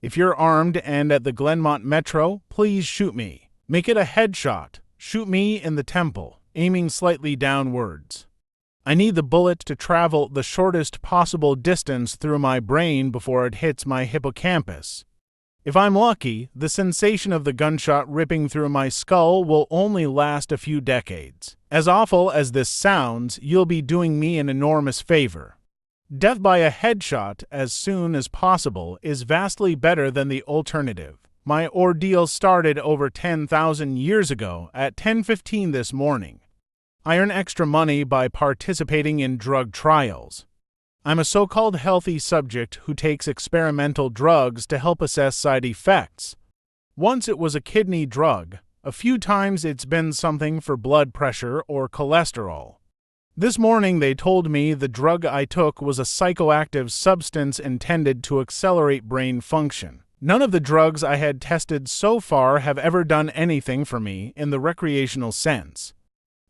If you're armed and at the Glenmont Metro, please shoot me. Make it a headshot. Shoot me in the temple, aiming slightly downwards. I need the bullet to travel the shortest possible distance through my brain before it hits my hippocampus. If I'm lucky, the sensation of the gunshot ripping through my skull will only last a few decades. As awful as this sounds, you'll be doing me an enormous favor. Death by a headshot as soon as possible is vastly better than the alternative. My ordeal started over 10,000 years ago at 10:15 this morning. I earn extra money by participating in drug trials. I'm a so-called healthy subject who takes experimental drugs to help assess side effects. Once it was a kidney drug, a few times it's been something for blood pressure or cholesterol. This morning they told me the drug I took was a psychoactive substance intended to accelerate brain function. None of the drugs I had tested so far have ever done anything for me in the recreational sense.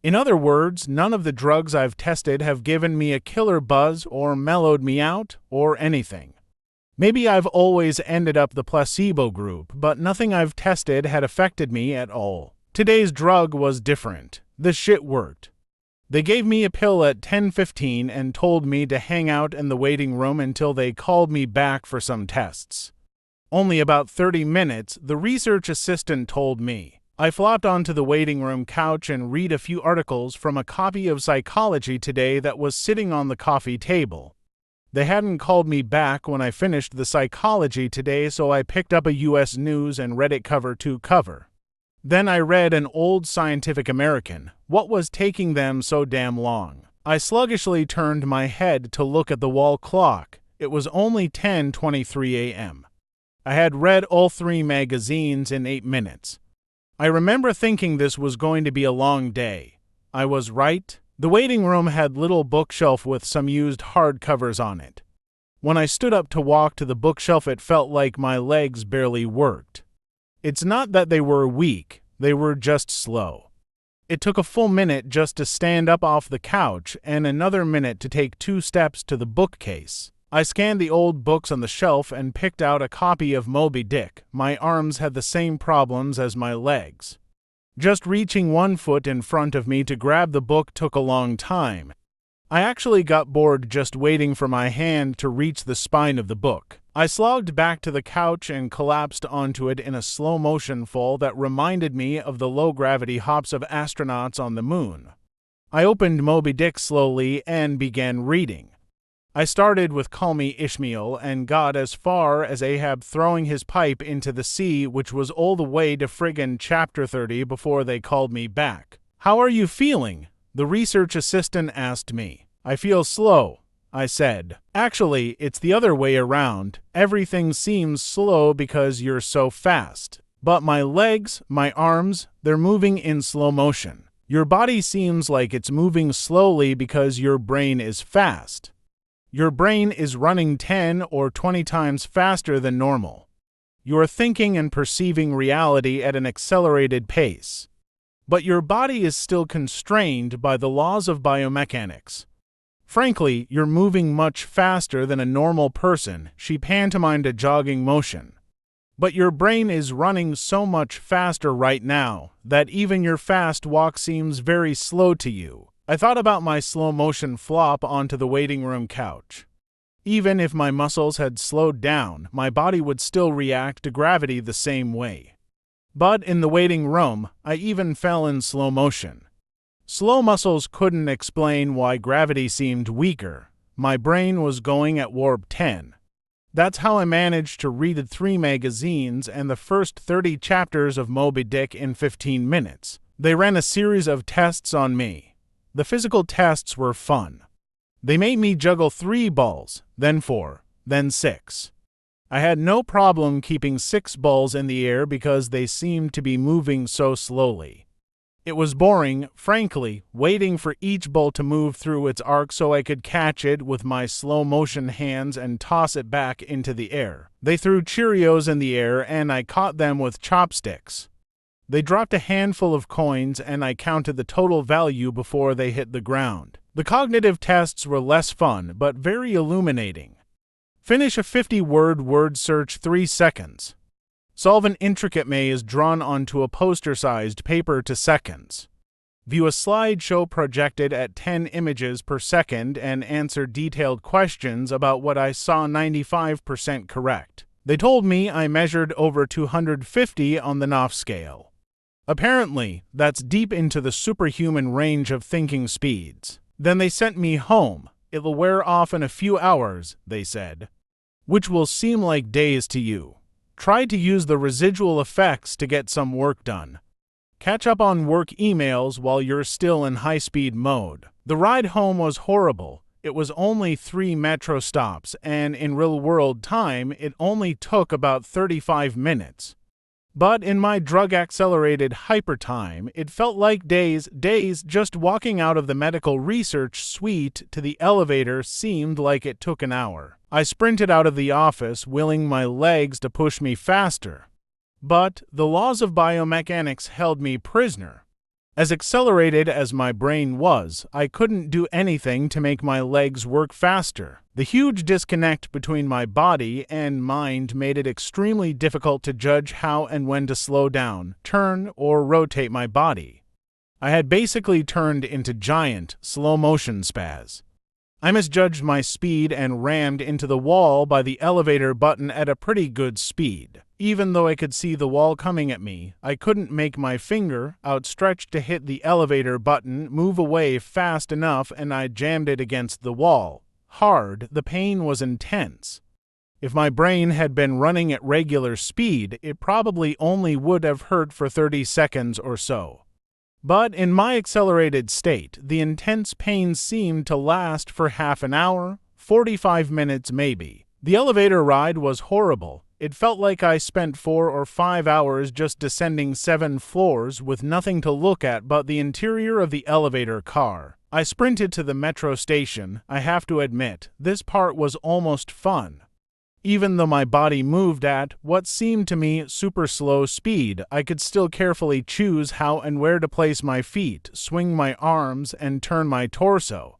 In other words, none of the drugs I've tested have given me a killer buzz or mellowed me out or anything. Maybe I've always ended up the placebo group, but nothing I've tested had affected me at all. Today's drug was different. The shit worked. They gave me a pill at 10:15 and told me to hang out in the waiting room until they called me back for some tests. Only about 30 minutes, the research assistant told me. I flopped onto the waiting room couch and read a few articles from a copy of Psychology Today that was sitting on the coffee table. They hadn't called me back when I finished the Psychology Today, so I picked up a US News and read it cover to cover. Then I read an old Scientific American. What was taking them so damn long? I sluggishly turned my head to look at the wall clock. It was only 10:23 a.m. I had read all 3 magazines in 8 minutes. I remember thinking this was going to be a long day. I was right. The waiting room had a little bookshelf with some used hardcovers on it. When I stood up to walk to the bookshelf, it felt like my legs barely worked. It's not that they were weak, they were just slow. It took a full minute just to stand up off the couch and another minute to take 2 steps to the bookcase. I scanned the old books on the shelf and picked out a copy of Moby Dick. My arms had the same problems as my legs. Just reaching one foot in front of me to grab the book took a long time. I actually got bored just waiting for my hand to reach the spine of the book. I slogged back to the couch and collapsed onto it in a slow-motion fall that reminded me of the low-gravity hops of astronauts on the moon. I opened Moby Dick slowly and began reading. I started with Call Me Ishmael and got as far as Ahab throwing his pipe into the sea, which was all the way to friggin' chapter 30 before they called me back. How are you feeling? The research assistant asked me. I feel slow, I said. Actually, it's the other way around. Everything seems slow because you're so fast. But my legs, my arms, they're moving in slow motion. Your body seems like it's moving slowly because your brain is fast. Your brain is running 10 or 20 times faster than normal. You are thinking and perceiving reality at an accelerated pace. But your body is still constrained by the laws of biomechanics. Frankly, you're moving much faster than a normal person. She pantomimed a jogging motion. But your brain is running so much faster right now that even your fast walk seems very slow to you. I thought about my slow-motion flop onto the waiting room couch. Even if my muscles had slowed down, my body would still react to gravity the same way. But in the waiting room, I even fell in slow motion. Slow muscles couldn't explain why gravity seemed weaker. My brain was going at warp 10. That's how I managed to read 3 magazines and the first 30 chapters of Moby Dick in 15 minutes. They ran a series of tests on me. The physical tests were fun. They made me juggle 3 balls, then 4, then 6. I had no problem keeping 6 balls in the air because they seemed to be moving so slowly. It was boring, frankly, waiting for each ball to move through its arc so I could catch it with my slow-motion hands and toss it back into the air. They threw Cheerios in the air and I caught them with chopsticks. They dropped a handful of coins and I counted the total value before they hit the ground. The cognitive tests were less fun but very illuminating. Finish a 50-word word search 3 seconds. Solve an intricate maze drawn onto a poster-sized paper to seconds. View a slideshow projected at 10 images per second and answer detailed questions about what I saw 95% correct. They told me I measured over 250 on the Knopf scale. Apparently, that's deep into the superhuman range of thinking speeds. Then they sent me home. It'll wear off in a few hours, they said, which will seem like days to you. Try to use the residual effects to get some work done. Catch up on work emails while you're still in high-speed mode. The ride home was horrible. It was only 3 metro stops, and in real-world time, it only took about 35 minutes. But in my drug-accelerated hypertime, it felt like days. Just walking out of the medical research suite to the elevator seemed like it took an hour. I sprinted out of the office, willing my legs to push me faster. But the laws of biomechanics held me prisoner. As accelerated as my brain was, I couldn't do anything to make my legs work faster. The huge disconnect between my body and mind made it extremely difficult to judge how and when to slow down, turn, or rotate my body. I had basically turned into giant, slow-motion spaz. I misjudged my speed and rammed into the wall by the elevator button at a pretty good speed. Even though I could see the wall coming at me, I couldn't make my finger, outstretched to hit the elevator button, move away fast enough, and I jammed it against the wall. Hard, the pain was intense. If my brain had been running at regular speed, it probably only would have hurt for 30 seconds or so. But in my accelerated state, the intense pain seemed to last for half an hour, 45 minutes maybe. The elevator ride was horrible. It felt like I spent 4 or 5 hours just descending 7 floors with nothing to look at but the interior of the elevator car. I sprinted to the metro station. I have to admit, this part was almost fun. Even though my body moved at what seemed to me super slow speed, I could still carefully choose how and where to place my feet, swing my arms, and turn my torso.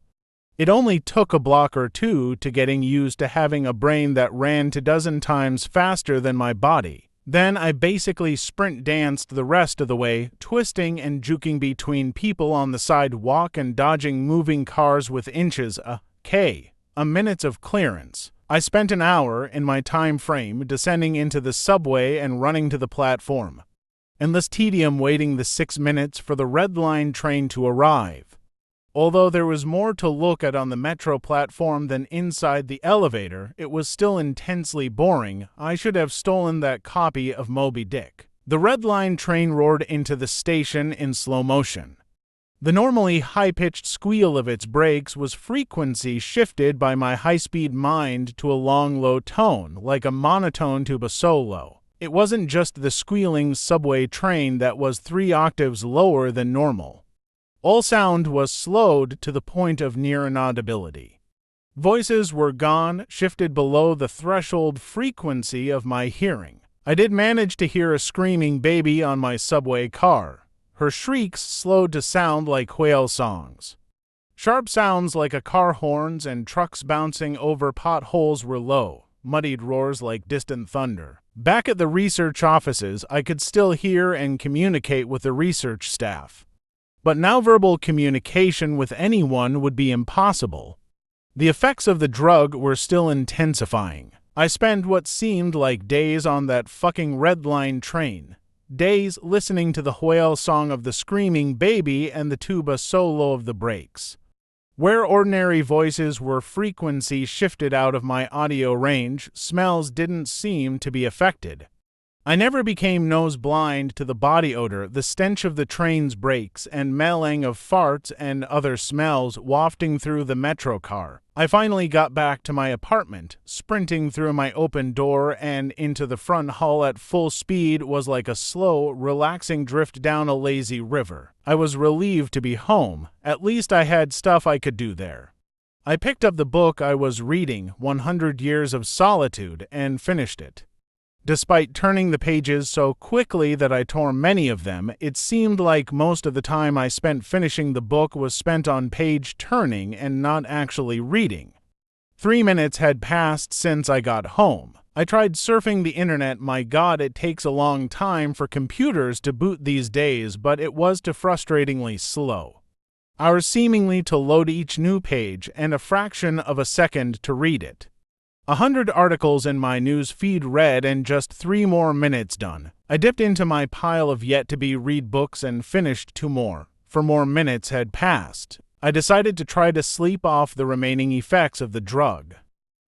It only took a block or two to getting used to having a brain that ran 12 times faster than my body. Then I basically sprint danced the rest of the way, twisting and juking between people on the sidewalk and dodging moving cars with inches a minutes of clearance. I spent an hour in my time frame descending into the subway and running to the platform. Endless tedium waiting the 6 minutes for the Red Line train to arrive. Although there was more to look at on the metro platform than inside the elevator, it was still intensely boring. I should have stolen that copy of Moby Dick. The Red Line train roared into the station in slow motion. The normally high-pitched squeal of its brakes was frequency shifted by my high-speed mind to a long, low tone, like a monotone to a solo. It wasn't just the squealing subway train that was 3 octaves lower than normal. All sound was slowed to the point of near inaudibility. Voices were gone, shifted below the threshold frequency of my hearing. I did manage to hear a screaming baby on my subway car. Her shrieks slowed to sound like whale songs. Sharp sounds like a car horns and trucks bouncing over potholes were low, muddied roars like distant thunder. Back at the research offices, I could still hear and communicate with the research staff. But now verbal communication with anyone would be impossible. The effects of the drug were still intensifying. I spent what seemed like days on that fucking Red Line train. Days listening to the whale song of the screaming baby and the tuba solo of the brakes. Where ordinary voices were frequency shifted out of my audio range, smells didn't seem to be affected. I never became nose blind to the body odor, the stench of the train's brakes, and melang of farts and other smells wafting through the metro car. I finally got back to my apartment. Sprinting through my open door and into the front hall at full speed was like a slow, relaxing drift down a lazy river. I was relieved to be home. At least I had stuff I could do there. I picked up the book I was reading, 100 Years of Solitude, and finished it. Despite turning the pages so quickly that I tore many of them, it seemed like most of the time I spent finishing the book was spent on page turning and not actually reading. 3 minutes had passed since I got home. I tried surfing the internet. My God, it takes a long time for computers to boot these days, but it was too frustratingly slow. Hours seemingly to load each new page and a fraction of a second to read it. 100 articles in my news feed read and just 3 more minutes done. I dipped into my pile of yet-to-be-read books and finished 2 more. 4 more minutes had passed. I decided to try to sleep off the remaining effects of the drug.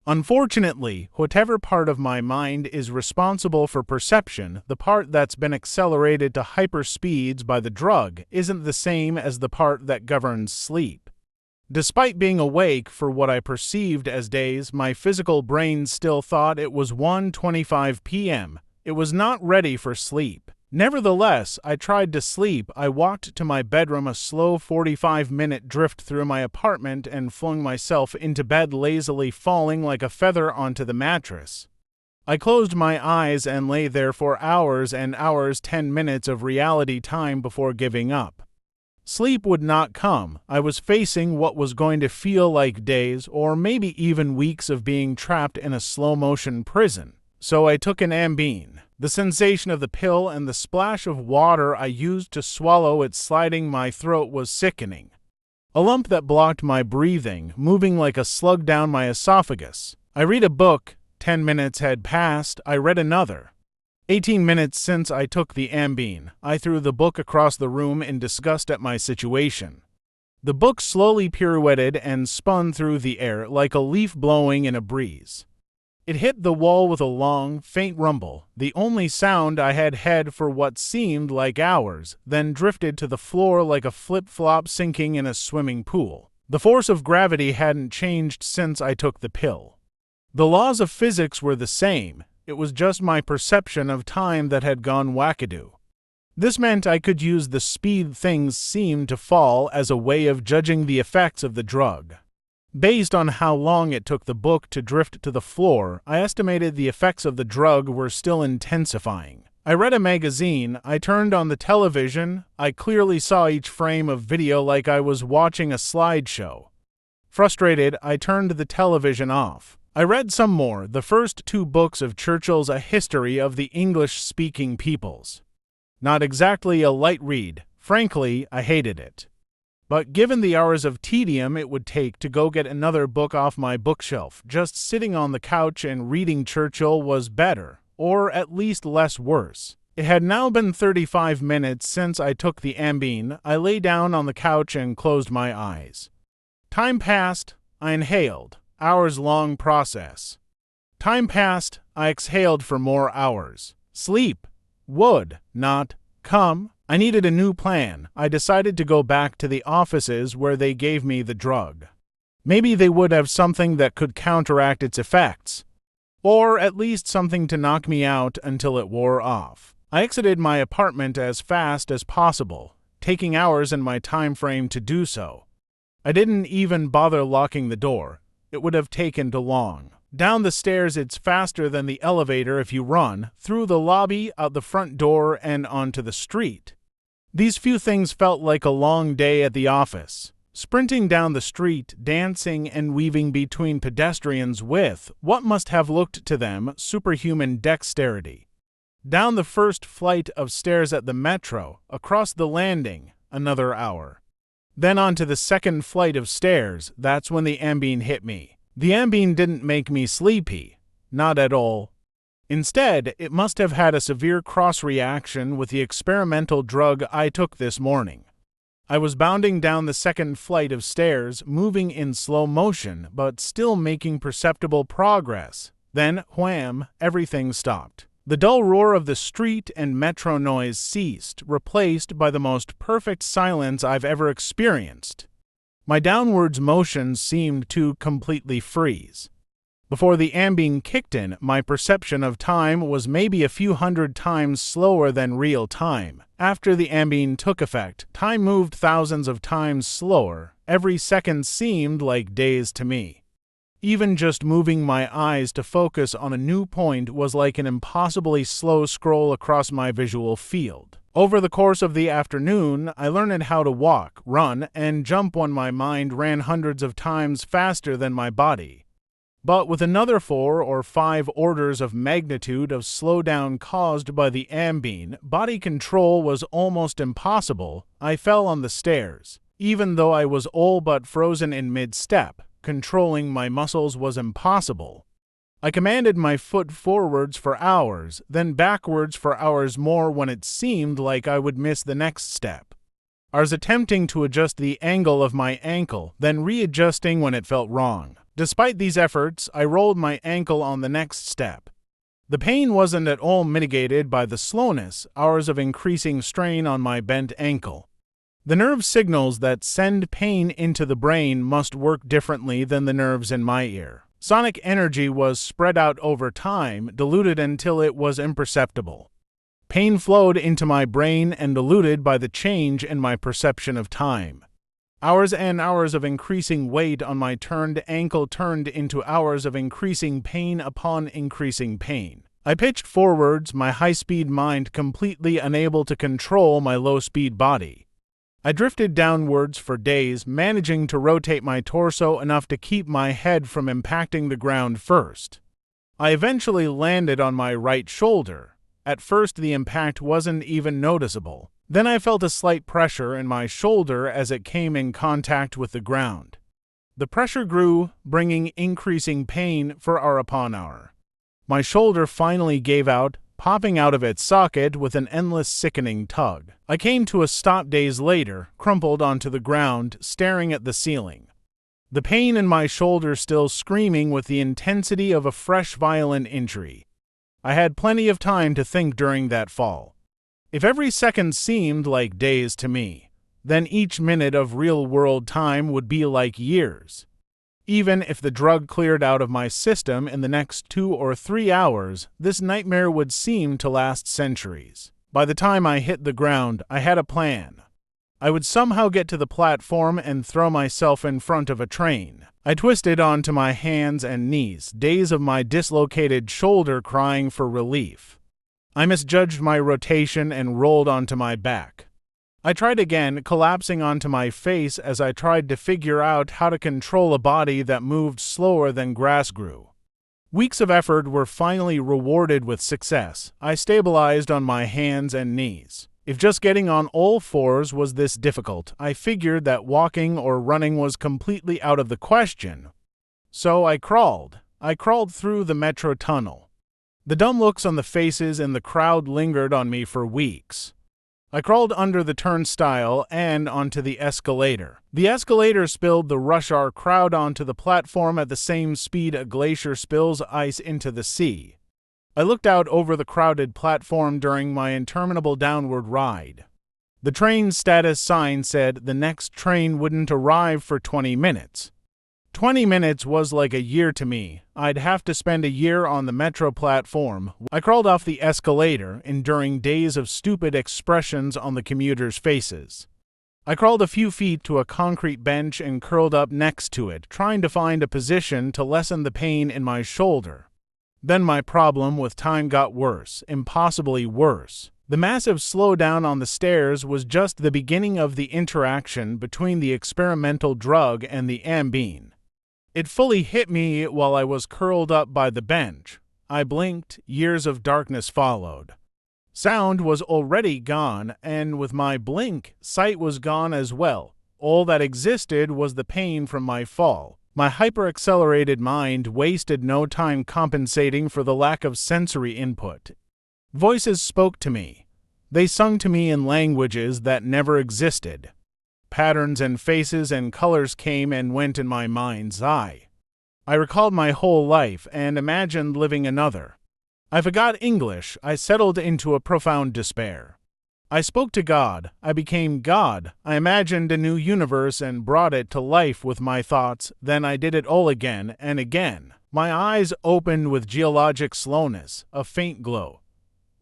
Unfortunately, whatever part of my mind is responsible for perception, the part that's been accelerated to hyperspeeds by the drug, isn't the same as the part that governs sleep. Despite being awake for what I perceived as days, my physical brain still thought it was 1:25 p.m. It was not ready for sleep. Nevertheless, I tried to sleep. I walked to my bedroom, a slow 45-minute drift through my apartment, and flung myself into bed, lazily falling like a feather onto the mattress. I closed my eyes and lay there for hours and hours, 10 minutes of reality time before giving up. Sleep would not come. I was facing what was going to feel like days or maybe even weeks of being trapped in a slow-motion prison. So I took an Ambien. The sensation of the pill and the splash of water I used to swallow it sliding my throat was sickening. A lump that blocked my breathing, moving like a slug down my esophagus. I read a book. 10 minutes had passed. I read another. 18 minutes since I took the Ambien. I threw the book across the room in disgust at my situation. The book slowly pirouetted and spun through the air like a leaf blowing in a breeze. It hit the wall with a long, faint rumble, the only sound I had had for what seemed like hours, then drifted to the floor like a flip-flop sinking in a swimming pool. The force of gravity hadn't changed since I took the pill. The laws of physics were the same. It was just my perception of time that had gone wackadoo. This meant I could use the speed things seemed to fall as a way of judging the effects of the drug. Based on how long it took the book to drift to the floor, I estimated the effects of the drug were still intensifying. I read a magazine. I turned on the television. I clearly saw each frame of video like I was watching a slideshow. Frustrated, I turned the television off. I read some more, the first 2 books of Churchill's A History of the English-Speaking Peoples. Not exactly a light read. Frankly, I hated it. But given the hours of tedium it would take to go get another book off my bookshelf, just sitting on the couch and reading Churchill was better, or at least less worse. It had now been 35 minutes since I took the Ambien. I lay down on the couch and closed my eyes. Time passed. I inhaled. Hours-long process. Time passed. I exhaled for more hours. Sleep would not come. I needed a new plan. I decided to go back to the offices where they gave me the drug. Maybe they would have something that could counteract its effects, or at least something to knock me out until it wore off. I exited my apartment as fast as possible, taking hours in my time frame to do so. I didn't even bother locking the door. It would have taken too long. Down the stairs it's faster than the elevator if you run, through the lobby, out the front door, and onto the street. These few things felt like a long day at the office. Sprinting down the street, dancing and weaving between pedestrians with, what must have looked to them, superhuman dexterity. Down the first flight of stairs at the metro, across the landing, another hour. Then onto the second flight of stairs. That's when the Ambien hit me. The Ambien didn't make me sleepy. Not at all. Instead, it must have had a severe cross-reaction with the experimental drug I took this morning. I was bounding down the second flight of stairs, moving in slow motion, but still making perceptible progress. Then, wham, everything stopped. The dull roar of the street and metro noise ceased, replaced by the most perfect silence I've ever experienced. My downwards motion seemed to completely freeze. Before the Ambien kicked in, my perception of time was maybe a few hundred times slower than real time. After the Ambien took effect, time moved thousands of times slower. Every second seemed like days to me. Even just moving my eyes to focus on a new point was like an impossibly slow scroll across my visual field. Over the course of the afternoon, I learned how to walk, run, and jump when my mind ran hundreds of times faster than my body. But with another 4 or 5 orders of magnitude of slowdown caused by the ambine, body control was almost impossible. I fell on the stairs. Even though I was all but frozen in mid-step, controlling my muscles was impossible. I commanded my foot forwards for hours, then backwards for hours more when it seemed like I would miss the next step. I was attempting to adjust the angle of my ankle, then readjusting when it felt wrong. Despite these efforts, I rolled my ankle on the next step. The pain wasn't at all mitigated by the slowness, hours of increasing strain on my bent ankle. The nerve signals that send pain into the brain must work differently than the nerves in my ear. Sonic energy was spread out over time, diluted until it was imperceptible. Pain flowed into my brain and diluted by the change in my perception of time. Hours and hours of increasing weight on my turned ankle turned into hours of increasing pain upon increasing pain. I pitched forwards, my high-speed mind completely unable to control my low-speed body. I drifted downwards for days, managing to rotate my torso enough to keep my head from impacting the ground first. I eventually landed on my right shoulder. At first, the impact wasn't even noticeable. Then I felt a slight pressure in my shoulder as it came in contact with the ground. The pressure grew, bringing increasing pain for hour upon hour. My shoulder finally gave out, popping out of its socket with an endless sickening tug. I came to a stop days later, crumpled onto the ground, staring at the ceiling. The pain in my shoulder still screaming with the intensity of a fresh violent injury. I had plenty of time to think during that fall. If every second seemed like days to me, then each minute of real-world time would be like years. Even if the drug cleared out of my system in the next 2 or 3 hours, this nightmare would seem to last centuries. By the time I hit the ground, I had a plan. I would somehow get to the platform and throw myself in front of a train. I twisted onto my hands and knees, days of my dislocated shoulder crying for relief. I misjudged my rotation and rolled onto my back. I tried again, collapsing onto my face as I tried to figure out how to control a body that moved slower than grass grew. Weeks of effort were finally rewarded with success. I stabilized on my hands and knees. If just getting on all fours was this difficult, I figured that walking or running was completely out of the question. So I crawled. I crawled through the metro tunnel. The dumb looks on the faces in the crowd lingered on me for weeks. I crawled under the turnstile and onto the escalator. The escalator spilled the rush hour crowd onto the platform at the same speed a glacier spills ice into the sea. I looked out over the crowded platform during my interminable downward ride. The train status sign said the next train wouldn't arrive for 20 minutes. 20 minutes was like a year to me. I'd have to spend a year on the metro platform. I crawled off the escalator, enduring days of stupid expressions on the commuters' faces. I crawled a few feet to a concrete bench and curled up next to it, trying to find a position to lessen the pain in my shoulder. Then my problem with time got worse, impossibly worse. The massive slowdown on the stairs was just the beginning of the interaction between the experimental drug and the ambine. It fully hit me while I was curled up by the bench. I blinked, years of darkness followed. Sound was already gone, and with my blink, sight was gone as well. All that existed was the pain from my fall. My hyper-accelerated mind wasted no time compensating for the lack of sensory input. Voices spoke to me. They sung to me in languages that never existed. Patterns and faces and colors came and went in my mind's eye. I recalled my whole life and imagined living another. I forgot English. I settled into a profound despair. I spoke to God. I became God. I imagined a new universe and brought it to life with my thoughts. Then I did it all again and again. My eyes opened with geologic slowness, a faint glow.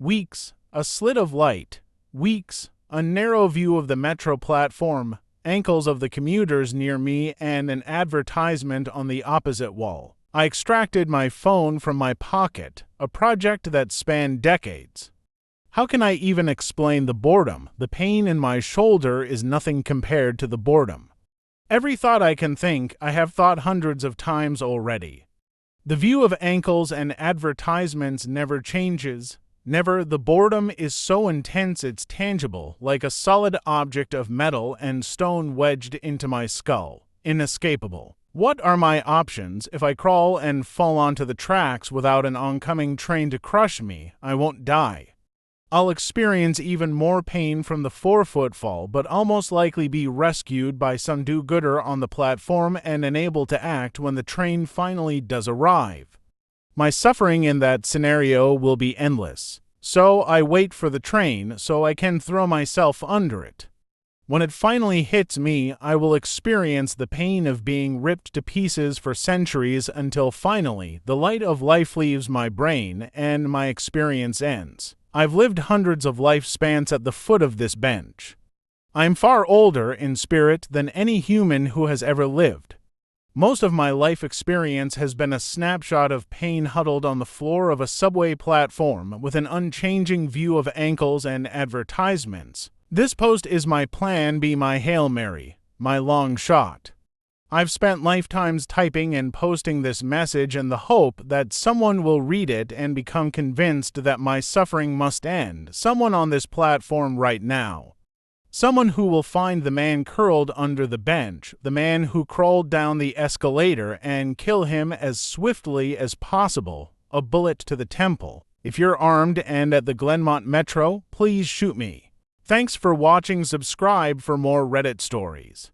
Weeks, a slit of light. Weeks, a narrow view of the metro platform, ankles of the commuters near me, and an advertisement on the opposite wall. I extracted my phone from my pocket, a project that spanned decades. How can I even explain the boredom? The pain in my shoulder is nothing compared to the boredom. Every thought I can think, I have thought hundreds of times already. The view of ankles and advertisements never changes. Never. The boredom is so intense it's tangible, like a solid object of metal and stone wedged into my skull. Inescapable. What are my options if I crawl and fall onto the tracks without an oncoming train to crush me? I won't die. I'll experience even more pain from the 4-foot fall, but I'll most likely be rescued by some do-gooder on the platform and unable to act when the train finally does arrive. My suffering in that scenario will be endless. So I wait for the train so I can throw myself under it. When it finally hits me, I will experience the pain of being ripped to pieces for centuries until finally the light of life leaves my brain and my experience ends. I've lived hundreds of lifespans at the foot of this bench. I am far older in spirit than any human who has ever lived. Most of my life experience has been a snapshot of pain huddled on the floor of a subway platform with an unchanging view of ankles and advertisements. This post is my plan B, my Hail Mary, my long shot. I've spent lifetimes typing and posting this message in the hope that someone will read it and become convinced that my suffering must end. Someone on this platform right now. Someone who will find the man curled under the bench, the man who crawled down the escalator, and kill him as swiftly as possible, a bullet to the temple. If you're armed and at the Glenmont Metro, please shoot me. Thanks for watching. Subscribe for more Reddit stories.